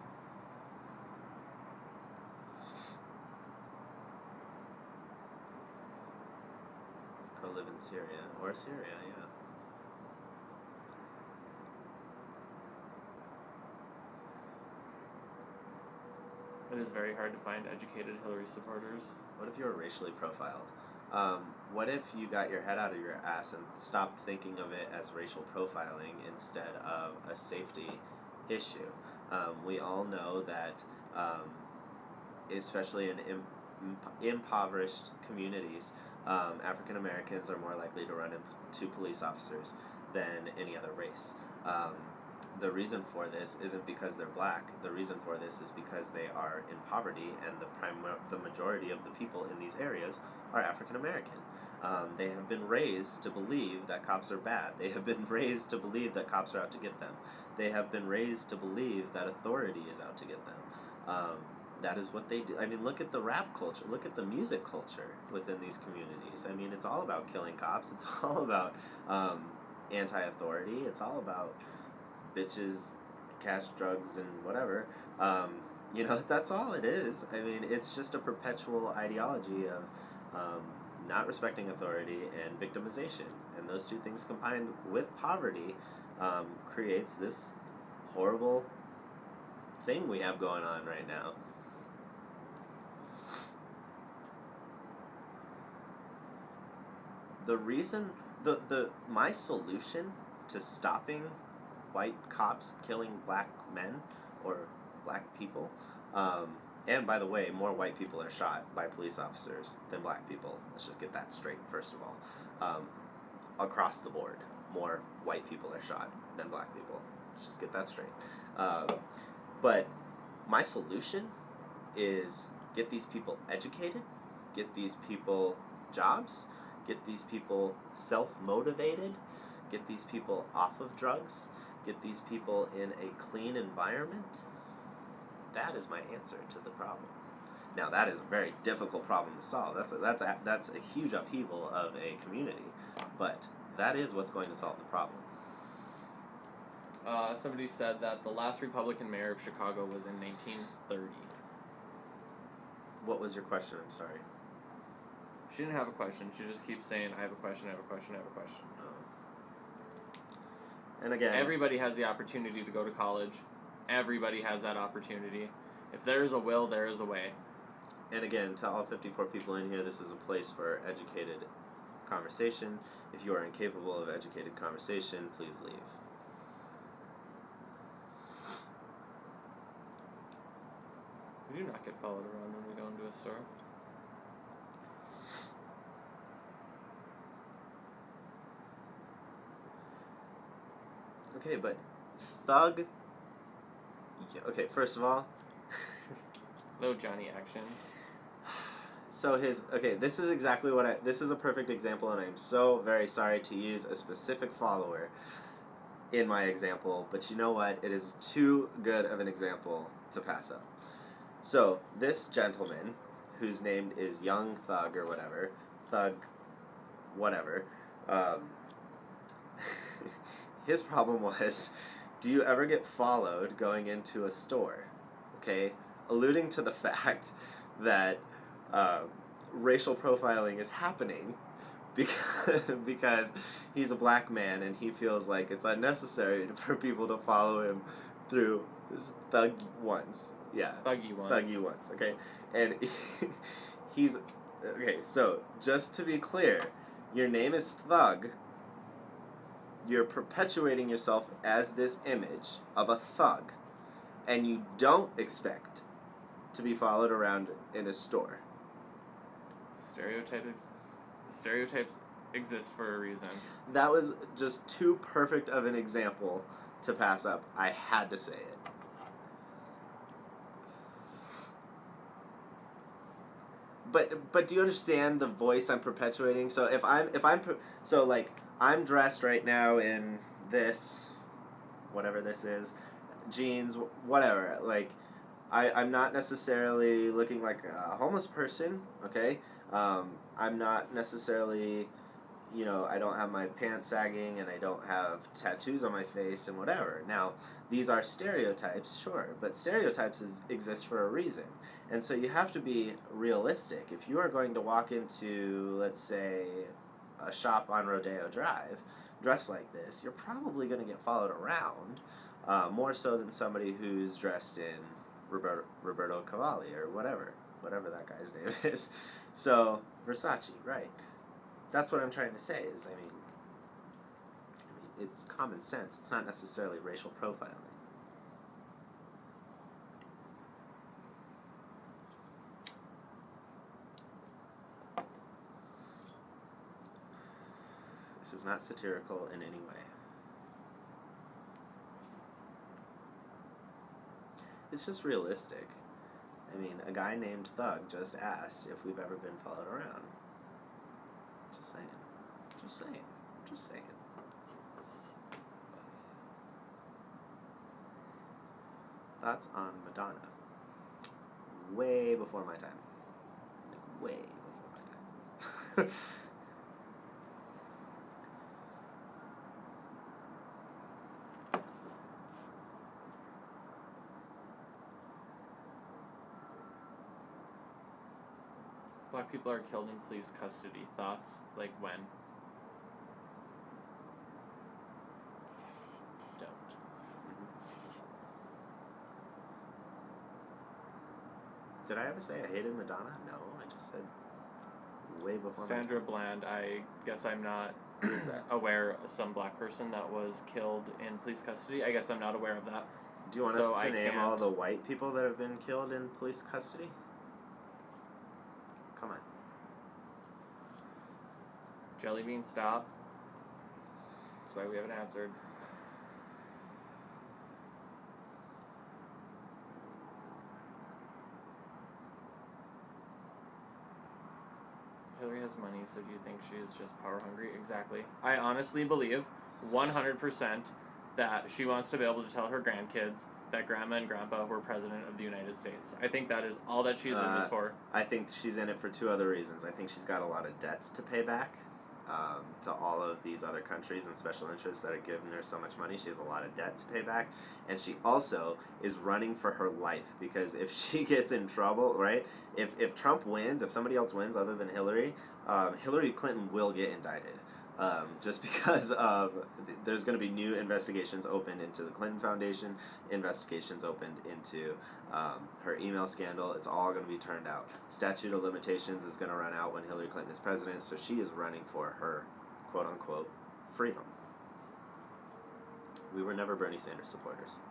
Go live in Syria. Or Syria, yeah. It is very hard to find educated Hillary supporters. What if you were racially profiled? What if you got your head out of your ass and stopped thinking of it as racial profiling instead of a safety issue? We all know that, especially in impoverished communities, African Americans are more likely to run into police officers than any other race. The reason for this isn't because they're black. The reason for this is because they are in poverty, and the majority of the people in these areas are African American. They have been raised to believe that cops are bad. They have been raised to believe that cops are out to get them. They have been raised to believe that authority is out to get them. That is what they do. I mean, look at the rap culture. Look at the music culture within these communities. I mean, it's all about killing cops. It's all about anti-authority. It's all about bitches, cash, drugs, and whatever. That's all it is. I mean, it's just a perpetual ideology of not respecting authority and victimization. And those two things combined with poverty creates this horrible thing we have going on right now. The reason, my solution to stopping white cops killing black men or black people, and by the way, more white people are shot by police officers than black people. Let's just get that straight, first of all. Across the board, more white people are shot than black people. Let's just get that straight. But my solution is get these people educated, get these people jobs, get these people self-motivated, get these people off of drugs, get these people in a clean environment. That is my answer to the problem. Now, that is a very difficult problem to solve. That's a huge upheaval of a community, but that is what's going to solve the problem. Somebody said that the last Republican mayor of Chicago was in 1930. What was your question? I'm sorry. She didn't have a question. She just keeps saying, I have a question, I have a question, I have a question. And again, everybody has the opportunity to go to college. Everybody has that opportunity. If there is a will, there is a way. And again, to all 54 people in here, this is a place for educated conversation. If you are incapable of educated conversation, please leave. We do not get followed around when we go into a store. Okay, but thug... Okay, first of all... No Johnny action. So this is exactly what this is a perfect example, and I'm so very sorry to use a specific follower in my example, but you know what? It is too good of an example to pass up. So, this gentleman, whose name is Young Thug or whatever, his problem was, do you ever get followed going into a store? Okay? Alluding to the fact that racial profiling is happening because he's a black man and he feels like it's unnecessary for people to follow him through this thuggy ones. Yeah. Thuggy ones. Okay? And he's... Okay, so, just to be clear, your name is Thug. You're perpetuating yourself as this image of a thug, and you don't expect to be followed around in a store. Stereotypes exist for a reason. That was just too perfect of an example to pass up. I had to say it. But do you understand the voice I'm perpetuating? So so like I'm dressed right now in this, whatever this is, jeans, whatever. Like I'm not necessarily looking like a homeless person. Okay, I'm not necessarily, I don't have my pants sagging and I don't have tattoos on my face and whatever. Now, these are stereotypes, sure, but stereotypes exist for a reason. And so you have to be realistic. If you are going to walk into, let's say, a shop on Rodeo Drive dressed like this, you're probably going to get followed around, more so than somebody who's dressed in Roberto Cavalli or whatever that guy's name is. So, Versace, right. That's what I'm trying to say is, I mean, it's common sense. It's not necessarily racial profiling. This is not satirical in any way. It's just realistic. I mean, a guy named Thug just asked if we've ever been followed around. Just saying. Just saying. Just saying. Thoughts on Madonna? Way before my time. Like, way before my time. Black people are killed in police custody. Thoughts? Like when? Don't. Did I ever say I hated Madonna? No, I just said way before Sandra Bland, I guess I'm not Who's that? aware of some black person that was killed in police custody. I guess I'm not aware of that. Do you want us to name all the white people that have been killed in police custody? Come on. Jellybean, stop. That's why we haven't answered. Hillary has money, so do you think she is just power hungry? Exactly. I honestly believe 100% that she wants to be able to tell her grandkids that grandma and grandpa were president of the United States. I think that is all that she's in this for. I think she's in it for two other reasons. I think she's got a lot of debts to pay back to all of these other countries and special interests that are giving her so much money. She has a lot of debt to pay back. And she also is running for her life, because if she gets in trouble, right, if Trump wins, if somebody else wins other than Hillary, Hillary Clinton will get indicted. Just because there's going to be new investigations opened into the Clinton Foundation, investigations opened into her email scandal. It's all going to be turned out. Statute of limitations is going to run out when Hillary Clinton is president, so she is running for her, quote-unquote, freedom. We were never Bernie Sanders supporters.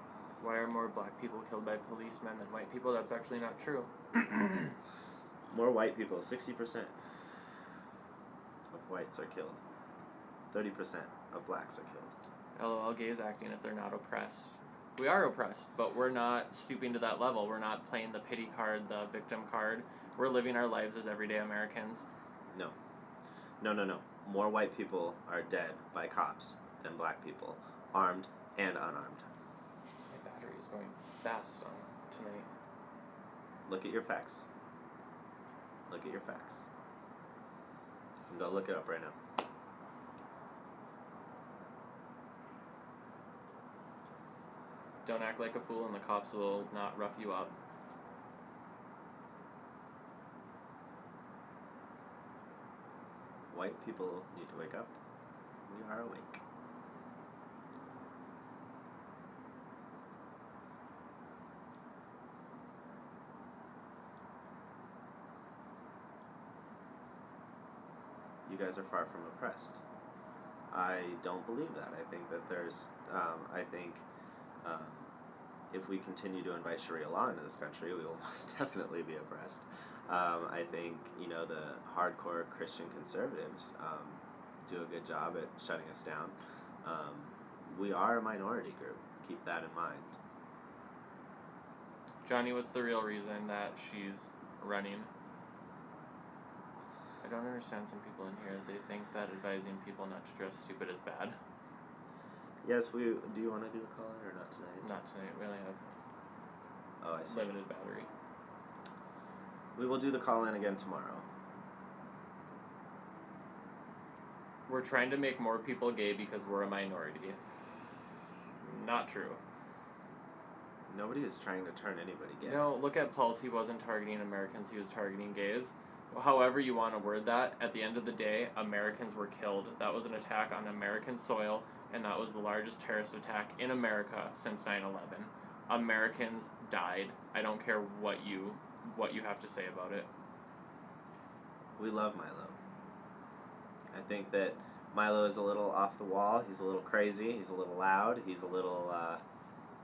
Why are more black people killed by policemen than white people? That's actually not true. More white people, 60% of whites are killed. 30% of blacks are killed. LOL, gays acting if they're not oppressed. We are oppressed, but we're not stooping to that level. We're not playing the pity card, the victim card. We're living our lives as everyday Americans. No. More white people are dead by cops than black people, armed and unarmed. My battery is going fast on tonight. Look at your facts. Look at your facts. You can go look it up right now. Don't act like a fool and the cops will not rough you up. White people need to wake up. We are awake. You guys are far from oppressed. I don't believe that. I think that there's, if we continue to invite Sharia law into this country, we will most definitely be oppressed. I think, the hardcore Christian conservatives do a good job at shutting us down. we are a minority group. Keep that in mind. Johnny, what's the real reason that she's running? I don't understand some people in here. They think that advising people not to dress stupid is bad. Yes, do you want to do the call-in or not tonight? Not tonight. We only have I see. limited battery. We will do the call-in again tomorrow. We're trying to make more people gay because we're a minority. Not true. Nobody is trying to turn anybody gay. No, look at Pulse. He wasn't targeting Americans. He was targeting gays. However you want to word that, at the end of the day, Americans were killed. That was an attack on American soil, and that was the largest terrorist attack in America since 9/11. Americans died. I don't care what you have to say about it. We love Milo. I think that Milo is a little off the wall. He's a little crazy. He's a little loud. He's a little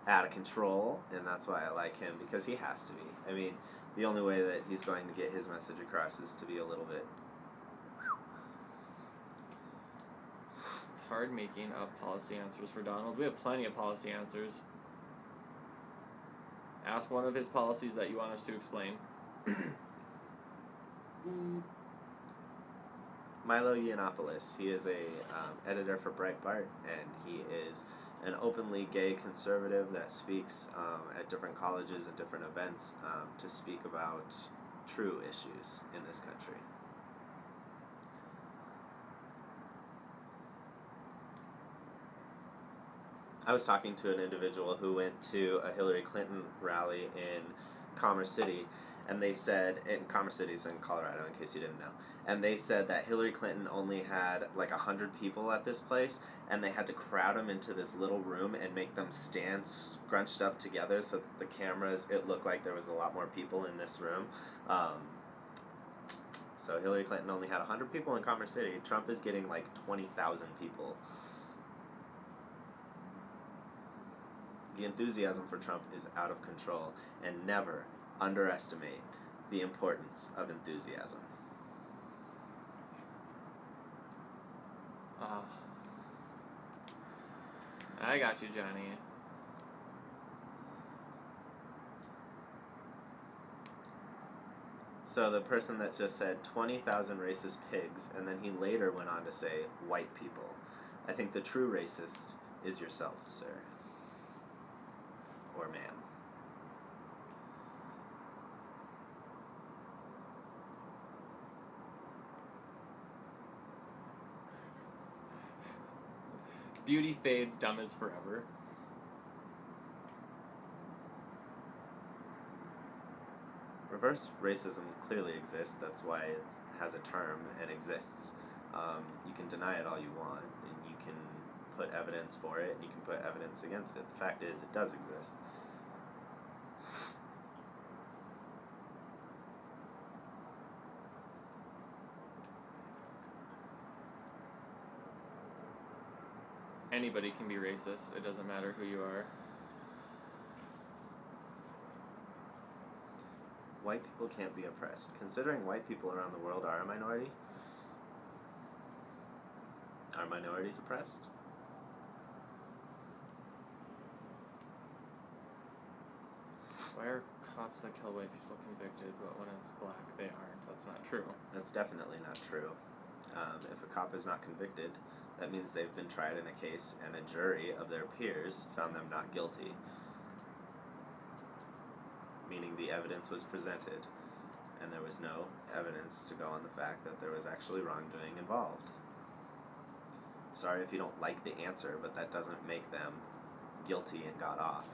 out of control, and that's why I like him, because he has to be. I mean, the only way that he's going to get his message across is to be a little bit... It's hard making up policy answers for Donald. We have plenty of policy answers. Ask one of his policies that you want us to explain. Milo Yiannopoulos. He is a editor for Breitbart, and he is an openly gay conservative that speaks at different colleges and different events to speak about true issues in this country. I was talking to an individual who went to a Hillary Clinton rally in Commerce City, and they said, in Commerce City's in Colorado, in case you didn't know, and they said that Hillary Clinton only had like 100 people at this place, and they had to crowd them into this little room and make them stand scrunched up together so that the cameras, it looked like there was a lot more people in this room. So Hillary Clinton only had 100 people in Commerce City. Trump is getting like 20,000 people. The enthusiasm for Trump is out of control, and never underestimate the importance of enthusiasm. I got you, Johnny. So the person that just said 20,000 racist pigs, and then he later went on to say white people. I think the true racist is yourself, sir. Or ma'am. Beauty fades, dumb is forever. Reverse racism clearly exists. That's why it has a term and exists. You can deny it all you want, and you can put evidence for it, and you can put evidence against it. The fact is, it does exist. Anybody can be racist. It doesn't matter who you are. White people can't be oppressed. Considering white people around the world are a minority, are minorities oppressed? Why are cops that kill white people convicted, but when it's black, they aren't? That's not true. That's definitely not true. If a cop is not convicted, that means they've been tried in a case and a jury of their peers found them not guilty, meaning the evidence was presented and there was no evidence to go on the fact that there was actually wrongdoing involved. Sorry if you don't like the answer, but that doesn't make them guilty and got off.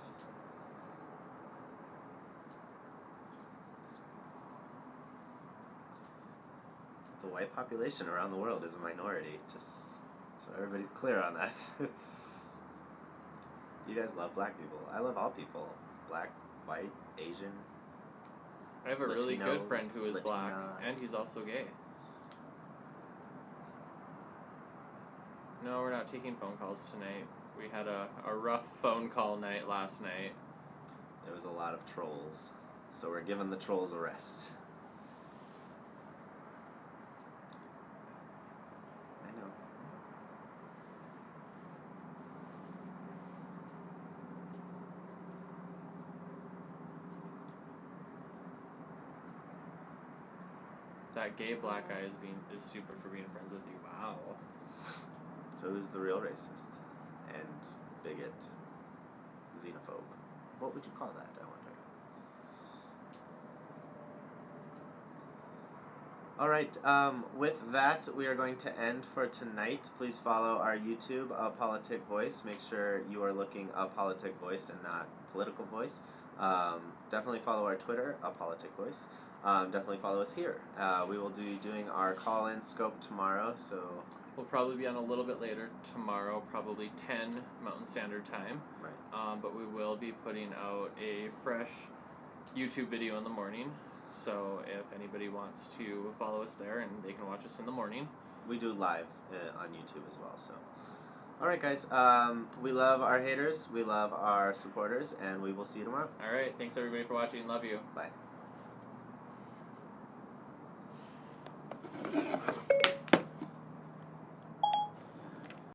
The white population around the world is a minority, just so everybody's clear on that. You guys love black people. I love all people. Black, white, Asian. I have a really good friend who is Latinos. black, and he's also gay. No, we're not taking phone calls tonight. We had a rough phone call night last night. There was a lot of trolls, so we're giving the trolls a rest. I know. that gay black guy is super for being friends with you. Wow. So who's the real racist and bigot, xenophobe? What would you call that, I wonder? All right, with that, we are going to end for tonight. Please follow our YouTube, A Politic Voice. Make sure you are looking A Politic Voice and not Political Voice. Definitely follow our Twitter, A Politic Voice. Definitely follow us here. We will be doing our call-in scope tomorrow, so... We'll probably be on a little bit later tomorrow, probably 10 Mountain Standard Time. Right. But we will be putting out a fresh YouTube video in the morning. So if anybody wants to follow us there, and they can watch us in the morning. We do live on YouTube as well, so... Alright, guys. We love our haters, we love our supporters, and we will see you tomorrow. Alright, thanks everybody for watching. Love you. Bye.